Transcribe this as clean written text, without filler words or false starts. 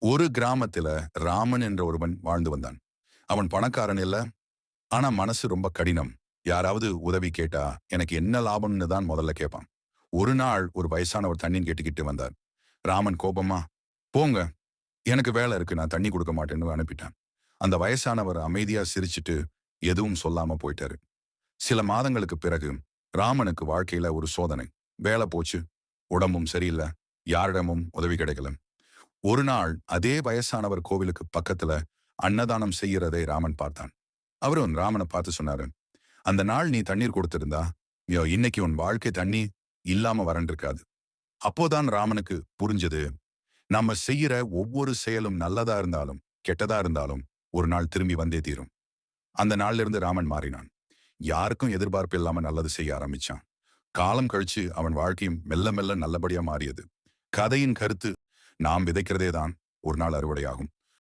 ஒரு கிராமத்துல ராமன் என்ற ஒருவன் வாழ்ந்து வந்தான். அவன் பணக்காரன் இல்ல, ஆனா மனசு ரொம்ப கடினம். யாராவது உதவி கேட்டா எனக்கு என்ன லாபம்னு தான் முதல்ல கேட்பான். ஒரு நாள் ஒரு வயசானவர் தண்ணீர் கேட்டுக்கிட்டு வந்தார். ராமன் கோபமா, போங்க, எனக்கு வேலை இருக்கு, நான் தண்ணி கொடுக்க மாட்டேன்னு அனுப்பிட்டான். அந்த வயசானவர் அமைதியா சிரிச்சிட்டு எதுவும் சொல்லாம போயிட்டாரு. சில மாதங்களுக்கு பிறகு ராமனுக்கு வாழ்க்கையில ஒரு சோதனை. வேலை போச்சு, உடம்பும் சரியில்லை, யாரிடமும் உதவி கிடைக்கல. ஒரு நாள் அதே வயசானவர் கோவிலுக்கு பக்கத்துல அன்னதானம் செய்யறதை ராமன் பார்த்தான். அவரும் ராமனை பார்த்து சொன்னாரு, அந்த நாள் நீ தண்ணீர் கொடுத்திருந்தா இன்னைக்கு உன் வாழ்க்கை தண்ணி இல்லாம வறண்டிருக்காது. அப்போதான் ராமனுக்கு புரிஞ்சது, நம்ம செய்யற ஒவ்வொரு செயலும் நல்லதா இருந்தாலும் கெட்டதா இருந்தாலும் ஒரு நாள் திரும்பி வந்தே தீரும். அந்த நாள்ல இருந்து ராமன் மாறினான். யாருக்கும் எதிர்பார்ப்பு இல்லாம நல்லது செய்ய ஆரம்பிச்சான். காலம் கழிச்சு அவன் வாழ்க்கையும் மெல்ல மெல்ல நல்லபடியா மாறியது. கதையின் கருத்து, நாம் விதைக்கிறதே தான் ஒரு நாள் அறுவடையாகும்.